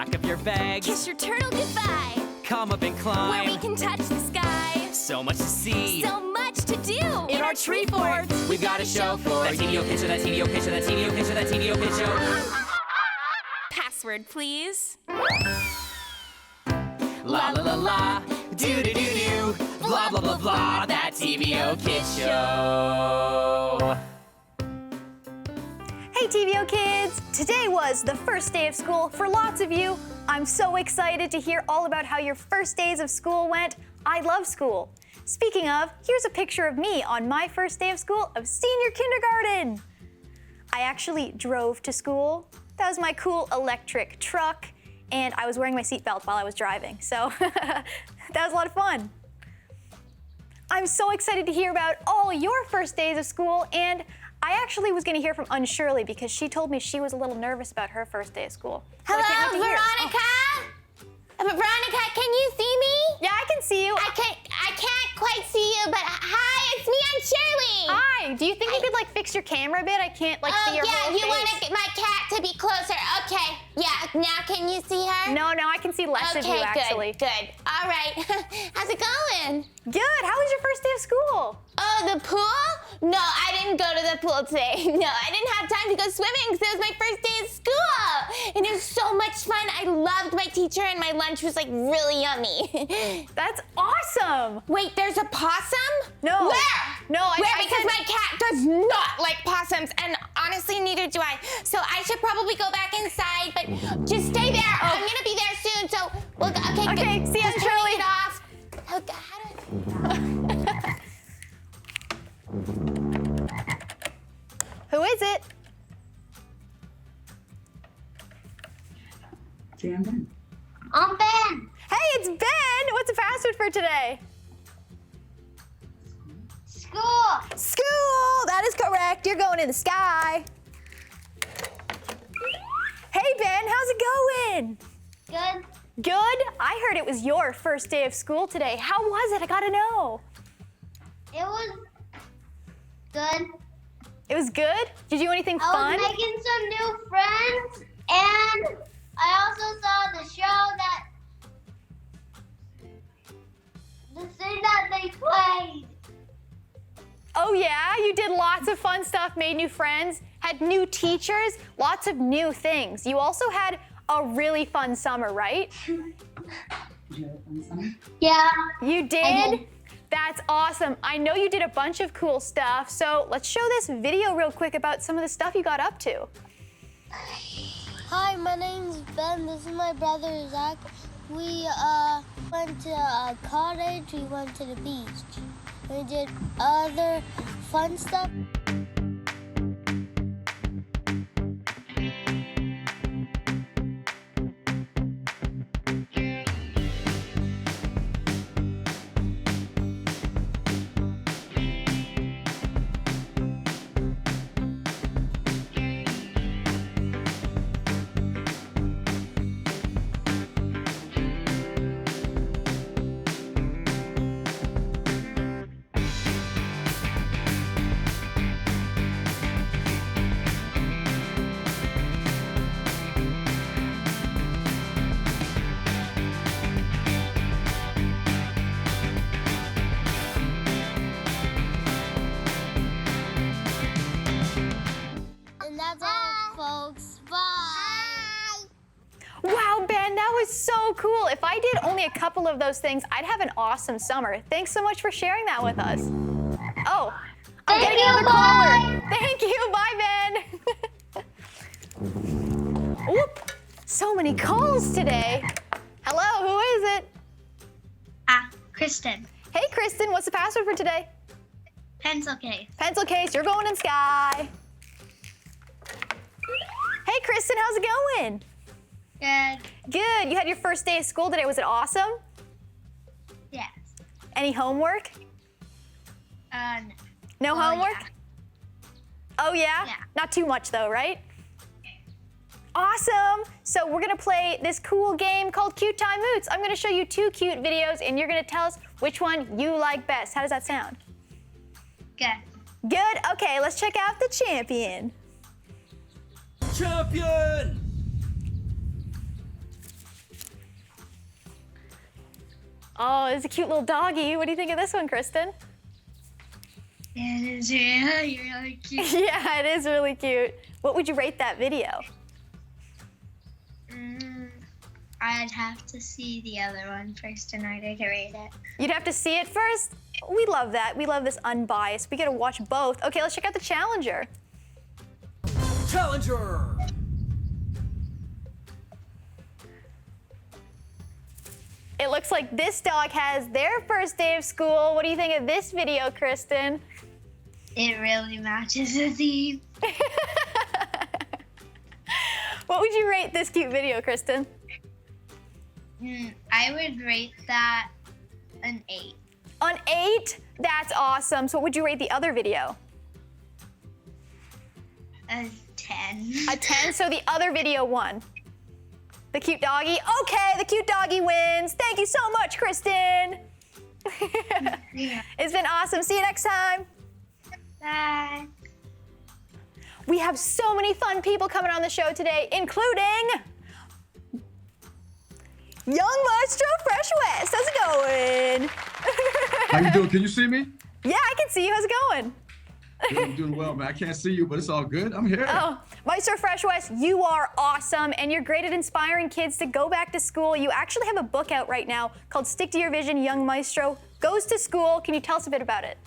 back of your bag. Kiss your turtle goodbye. Come up and climb. Where we can touch the sky. So much to see. So much to do. In our tree fort, we've got a show for that TVO picture, that TVO picture, that TVO picture, that TVO picture. Password, please. La la la la, do do do do, blah blah blah blah, that TVO Kids Show. Hey TVO kids! Today was the first day of school for lots of you. I'm so excited to hear all about how your first days of school went. I love school. Speaking of, here's a picture of me on my first day of school of senior kindergarten. I actually drove to school. That was my cool electric truck, and I was wearing my seatbelt while I was driving, so that was a lot of fun. I'm so excited to hear about all your first days of school, and I actually was going to hear from Unshirley because she told me she was a little nervous about her first day of school. So I can't Hello, wait to hear. Veronica? Veronica, can you see me? Yeah, I can see you. I can't quite see you, but hi, it's me, I'm Shirley. Hi. Do you think you could fix your camera a bit? I can't see your whole you face. want my cat to be closer? Okay. Yeah. Now can you see her? No, I can see less of you actually. Good. All right. How's it going? Good. How was your first day of school? Oh, the pool? No, I didn't go to the pool today. No, I didn't have time to go swimming because it was my first day of school. And it was so much fun. I loved my teacher and my lunch was really yummy. That's awesome. Wait, there's a possum? No. Where? No, Where? Because my cat does not like possums, and honestly, neither do I. So I should probably go back inside, but just stay there. I'm gonna be there soon. So, Okay, see you, just Shirley. turning it off. Who is it? Ben. I'm Ben. Hey, it's Ben. What's the password for today? School. School. That is correct. You're going in the sky. Hey, Ben. How's it going? Good. Good. I heard it was your first day of school today. How was it? I gotta know. It was good. It was good? Did you do anything fun? I was making some new friends, and I also saw the show the thing that they played. Oh yeah? You did lots of fun stuff, made new friends, had new teachers, lots of new things. You also had a really fun summer, right? Did you have a fun summer? Yeah. You did? I did. That's awesome. I know you did a bunch of cool stuff, so let's show this video real quick about some of the stuff you got up to. Hi, my name's Ben. This is my brother Zach. We went to a cottage. We went to the beach. We did other fun stuff. And that's all, folks. Bye. Wow, Ben, that was so cool. If I did only a couple of those things, I'd have an awesome summer. Thanks so much for sharing that with us. Oh, I'm getting another caller. Thank you. Bye, Ben. Whoop. So many calls today. Hello, who is it? Kristen. Hey, Kristen, what's the password for today? Pencil case. Pencil case, you're going in sky. Hey, Kristen, how's it going? Good. Good. You had your first day of school today. Was it awesome? Yes. Any homework? No. No homework? Yeah. Oh, yeah? Yeah. Not too much, though, right? Awesome. So we're going to play this cool game called Cute Time Moots. I'm going to show you 2 cute videos, and you're going to tell us which one you like best. How does that sound? Good. Good. Okay, let's check out the champion. Champion! Oh, it's a cute little doggy. What do you think of this one, Kristen? It is really, really cute. Yeah, it is really cute. What would you rate that video? I'd have to see the other one first in order to rate it. You'd have to see it first? We love that. We love this unbiased. We get to watch both. Okay, let's check out the challenger. Challenger! It looks like this dog has their first day of school. What do you think of this video, Kristen? It really matches the theme. What would you rate this cute video, Kristen? I would rate that an 8. An 8? That's awesome. So what would you rate the other video? A 10. A 10, so the other video won. The cute doggy? Okay, the cute doggy wins. Thank you so much, Kristen. Yeah. It's been awesome. See you next time. Bye. We have so many fun people coming on the show today, including Young Maestro Fresh West. How's it going? How you doing? Can you see me? Yeah, I can see you. How's it going? Good, I'm doing well, man. I can't see you, but it's all good. I'm here. Oh, Maestro Fresh West, you are awesome, and you're great at inspiring kids to go back to school. You actually have a book out right now called Stick to Your Vision, Young Maestro Goes to School. Can you tell us a bit about it?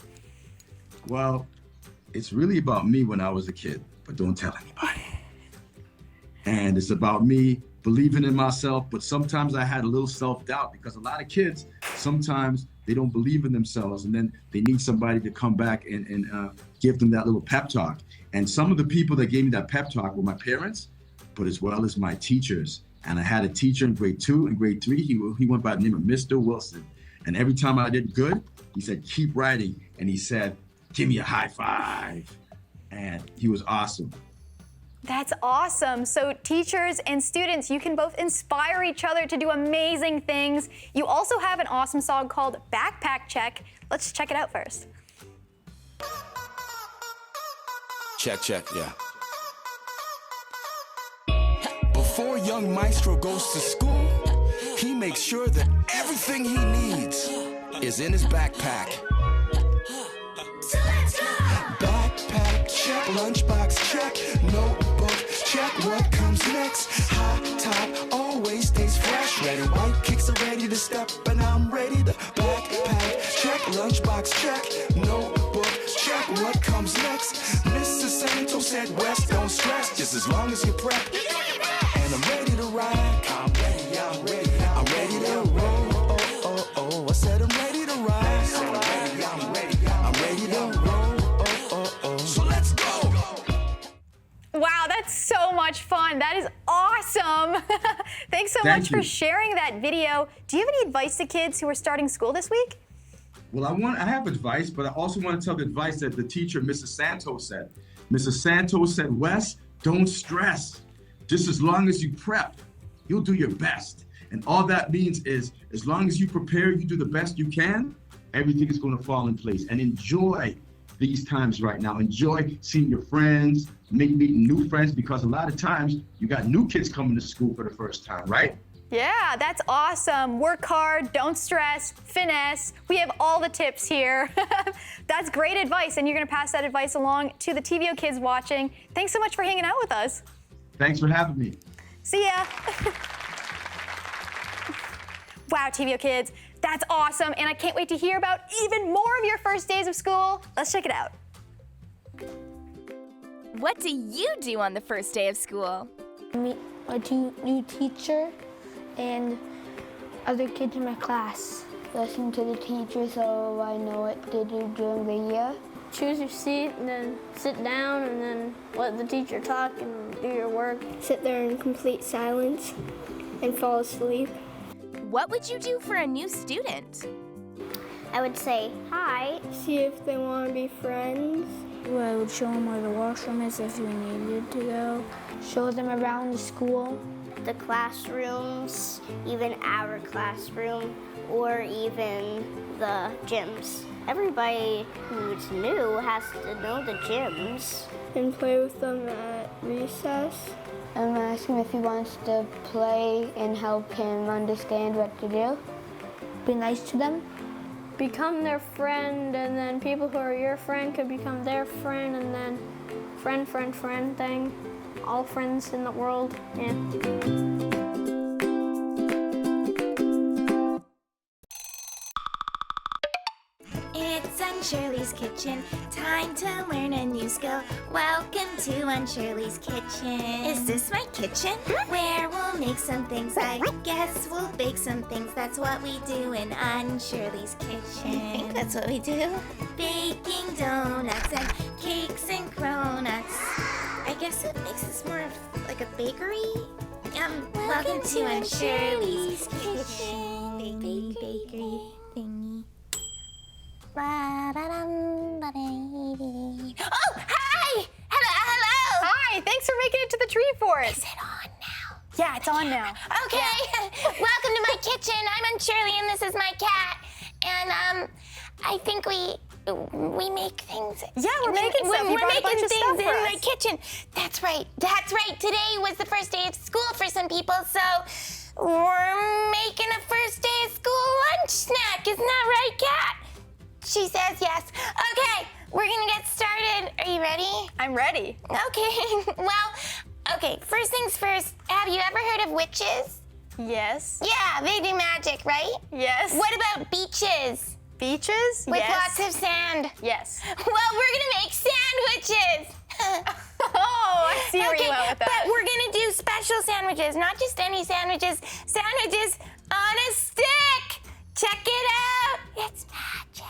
Well, it's really about me when I was a kid, but don't tell anybody. And it's about me believing in myself, but sometimes I had a little self-doubt because a lot of kids, sometimes they don't believe in themselves, and then they need somebody to come back and give them that little pep talk. And some of the people that gave me that pep talk were my parents, but as well as my teachers. And I had a teacher in grade 2 and grade 3. He went by the name of Mr. Wilson. And every time I did good, he said, keep writing. And he said, give me a high five. And he was awesome. That's awesome. So teachers and students, you can both inspire each other to do amazing things. You also have an awesome song called Backpack Check. Let's check it out first. Check, yeah. Before young Maestro goes to school, he makes sure that everything he needs is in his backpack. Backpack check, lunchbox check, notebook check, what comes next? High top always stays fresh, red and white kicks are ready to step, and I'm ready to backpack check, lunchbox check, notebook check, what comes next? Mr. Santos said, West, don't stress, just as long as you prep, and I'm ready to ride. I'm ready to roll. I said I'm ready to ride. I'm ready to roll. So let's go. Wow, that's so much fun. That is awesome. Thanks so much for sharing that video. Do you have any advice to kids who are starting school this week? Well, I have advice, but I also want to tell the advice that the teacher, Mrs. Santos, said. Mrs. Santos said, Wes, don't stress. Just as long as you prep, you'll do your best. And all that means is, as long as you prepare, you do the best you can, everything is going to fall in place. And enjoy these times right now. Enjoy seeing your friends, meeting new friends, because a lot of times you got new kids coming to school for the first time, right? Yeah, that's awesome. Work hard, don't stress, finesse. We have all the tips here. That's great advice, and you're going to pass that advice along to the TVO kids watching. Thanks so much for hanging out with us. Thanks for having me. See ya. Wow, TVO kids, that's awesome, and I can't wait to hear about even more of your first days of school. Let's check it out. What do you do on the first day of school? Meet a new teacher and other kids in my class. Listen to the teacher so I know what to do during the year. Choose your seat and then sit down and then let the teacher talk and do your work. Sit there in complete silence and fall asleep. What would you do for a new student? I would say hi, see if they want to be friends. I would show them where the washroom is if you needed to go. Show them around the school. The classrooms, even our classroom, or even the gyms. Everybody who's new has to know the gyms. And play with them at recess. I'm asking if he wants to play and help him understand what to do. be nice to them. Become their friend, and then people who are your friend could become their friend, and then friend thing. All friends in the world, yeah. It's Aunt Shirley's Kitchen, time to learn a new skill. Welcome to Aunt Shirley's Kitchen. Is this my kitchen? Where we'll make some things, I guess we'll bake some things. That's what we do in Aunt Shirley's Kitchen. I think that's what we do. Baking donuts and cakes and cronuts. I guess it makes us more of like a bakery. Welcome to Aunt Shirley's Kitchen. Bakery thingy. Oh, hi! Hello! Hi, thanks for making it to the tree fort. Is it on now? Yeah, it's on now. Okay. Welcome to my kitchen. I'm Aunt Shirley, and this is my cat. And I think we make things. Yeah, we're making stuff. You We're brought a bunch making of things stuff in for my us. kitchen. That's right. That's right. Today was the first day of school for some people, so we're making a first day of school lunch snack. Isn't that right, Kat? She says yes. Okay, we're gonna get started. Are you ready? I'm ready. Okay. Okay. First things first. Have you ever heard of witches? Yes. Yeah, they do magic, right? Yes. What about beaches? Beaches? With yes. lots of sand. Yes. Well, we're gonna make sandwiches. Oh, I see where you went with that. But we're gonna do special sandwiches, not just any sandwiches. Sandwiches on a stick. Check it out. It's magic.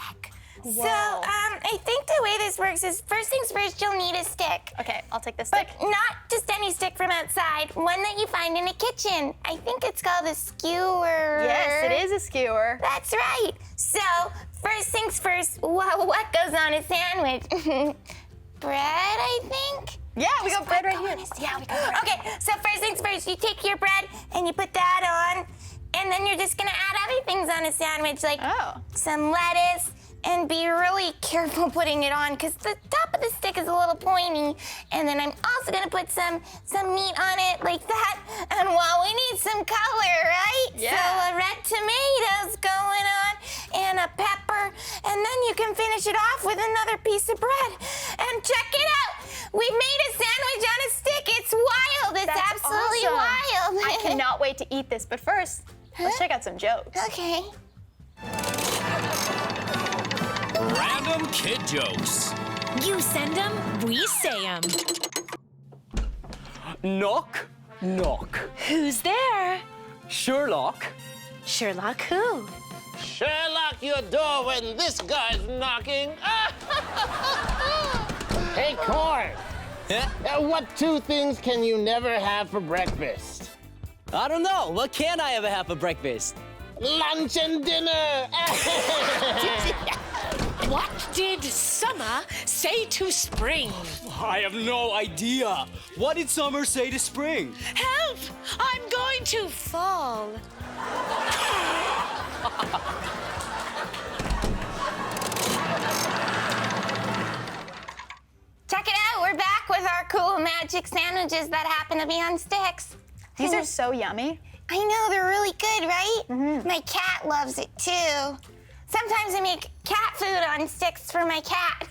Whoa. So, I think the way this works is first things first, you'll need a stick. Okay, I'll take this But stick. not just any stick from outside, one that you find in a kitchen. I think it's called a skewer. Yes, it is a skewer. That's right. So, first things first, what goes on a sandwich? Bread, I think? Yeah, we got bread right here. Yeah, we got bread. Okay, so first things first, you take your bread and you put that on, and then you're just gonna add other things on a sandwich, like some lettuce, and be really careful putting it on because the top of the stick is a little pointy. And then I'm also gonna put some meat on it like that. And well, we need some color, right? Yeah. So a red tomato's going on and a pepper. And then you can finish it off with another piece of bread. And check it out. We've made a sandwich on a stick. It's wild. It's That's absolutely awesome. wild. I cannot wait to eat this, but first, let's check out some jokes. Okay. Random kid jokes. You send them, we say them. Knock, knock. Who's there? Sherlock. Sherlock who? Sherlock your door when this guy's knocking. Hey, Cord. What two things can you never have for breakfast? I don't know. What can I ever have for breakfast? Lunch and dinner. What did summer say to spring? I have no idea. What did summer say to spring? Help! I'm going to fall. Check it out. We're back with our cool magic sandwiches that happen to be on sticks. These are so yummy. I know, they're really good, right? My cat loves it too. Sometimes I make cat food on sticks for my cat.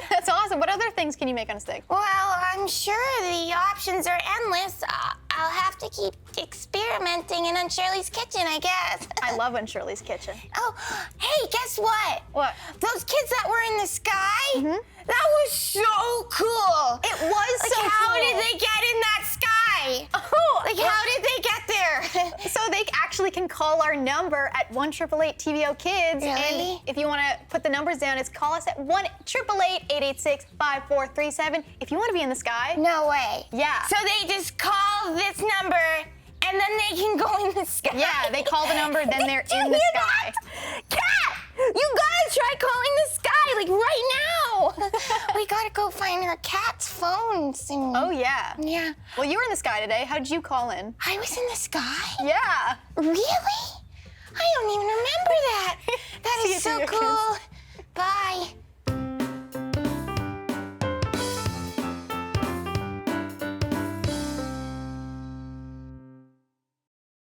That's awesome. What other things can you make on a stick? Well, I'm sure the options are endless. I'll have to keep experimenting in Aunt Shirley's kitchen, I guess. I love Aunt Shirley's kitchen. Oh, hey, guess what? What? Those kids that were in the sky? That was so cool. It was like, so how cool. did they get in that sky? Oh, like, how did they get there? So they actually can call our number at 1-888-TVO Kids. Really? And if you want to put the numbers down, it's call us at 1-888-886-5437 if you want to be in the sky. No way. Yeah. So they just call this number and then they can go in the sky. Yeah, they call the number, then they're Did you in the hear sky. that? Cat, you gotta try calling the sky, like right now. We gotta go find our cat's phone soon. Oh, yeah. Yeah. Well, you were in the sky today. How did you call in? I was in the sky? Yeah. Really? I don't even remember that. That See is you so soon, cool. Bye.